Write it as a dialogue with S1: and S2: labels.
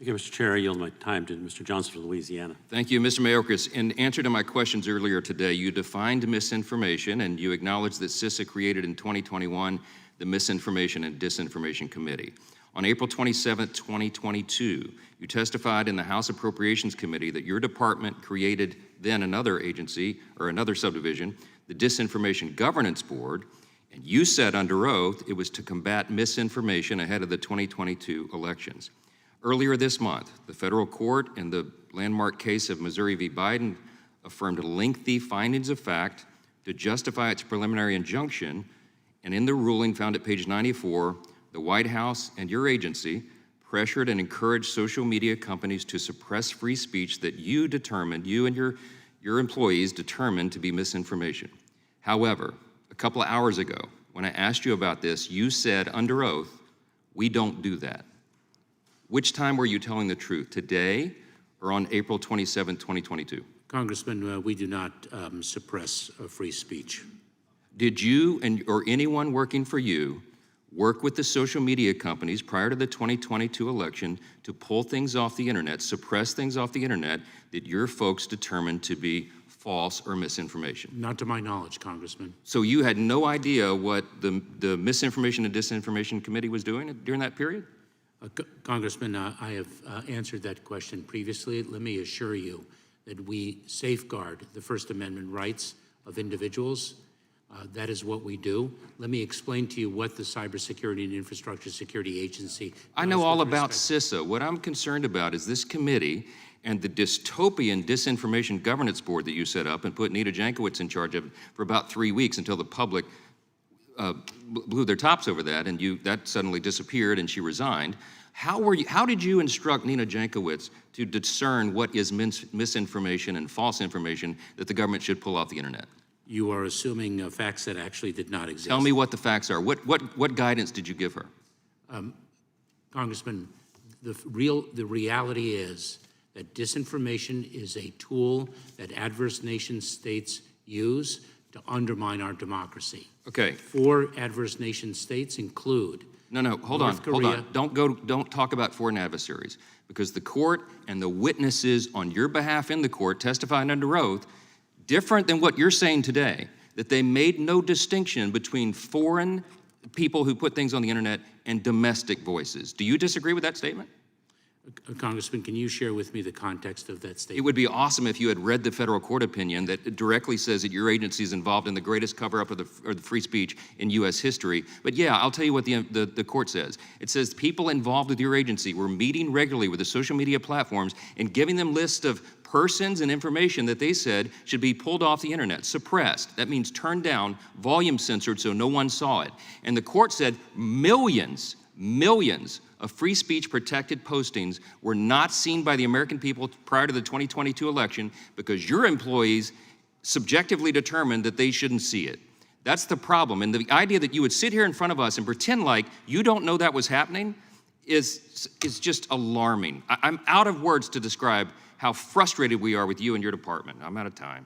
S1: Thank you, Mr. Chair. I yield my time to Mr. Johnson of Louisiana.
S2: Thank you, Mr. Mayorkas. In answer to my questions earlier today, you defined misinformation and you acknowledged that CISA created in 2021 the Misinformation and Disinformation Committee. On April 27, 2022, you testified in the House Appropriations Committee that your department created then another agency or another subdivision, the Disinformation Governance Board, and you said under oath it was to combat misinformation ahead of the 2022 elections. Earlier this month, the federal court in the landmark case of Missouri v. Biden affirmed lengthy findings of fact to justify its preliminary injunction, and in the ruling found at page 94, the White House and your agency pressured and encouraged social media companies to suppress free speech that you determined, you and your employees determined to be misinformation. However, a couple of hours ago, when I asked you about this, you said under oath, we don't do that. Which time were you telling the truth, today or on April 27, 2022?
S1: Congressman, we do not suppress free speech.
S2: Did you or anyone working for you work with the social media companies prior to the 2022 election to pull things off the internet, suppress things off the internet that your folks determined to be false or misinformation?
S1: Not to my knowledge, Congressman.
S2: So you had no idea what the Misinformation and Disinformation Committee was doing during that period?
S1: Congressman, I have answered that question previously. Let me assure you that we safeguard the First Amendment rights of individuals. That is what we do. Let me explain to you what the Cybersecurity and Infrastructure Security Agency
S2: I know all about CISA. What I'm concerned about is this committee and the dystopian Disinformation Governance Board that you set up and put Nita Jankowicz in charge of for about 3 weeks until the public blew their tops over that, and that suddenly disappeared and she resigned. How did you instruct Nita Jankowicz to discern what is misinformation and false information that the government should pull off the internet?
S1: You are assuming facts that actually did not exist.
S2: Tell me what the facts are. What guidance did you give her?
S1: Congressman, the reality is that disinformation is a tool that adverse nation states use to undermine our democracy.
S2: Okay.
S1: 4 adverse nation states include
S2: Hold on. Don't talk about foreign adversaries, because the court and the witnesses on your behalf in the court testified under oath, different than what you're saying today, that they made no distinction between foreign people who put things on the internet and domestic voices. Do you disagree with that statement?
S1: Congressman, can you share with me the context of that statement?
S2: It would be awesome if you had read the federal court opinion that directly says that your agency is involved in the greatest cover-up of the free speech in U.S. history. But yeah, I'll tell you what the court says. It says people involved with your agency were meeting regularly with the social media platforms and giving them lists of persons and information that they said should be pulled off the internet, suppressed. That means turned down, volume censored so no one saw it. And the court said millions of free speech protected postings were not seen by the American people prior to the 2022 election because your employees subjectively determined that they shouldn't see it. That's the problem. And the idea that you would sit here in front of us and pretend like you don't know that was happening is just alarming. I'm out of words to describe how frustrated we are with you and your department. I'm out of time.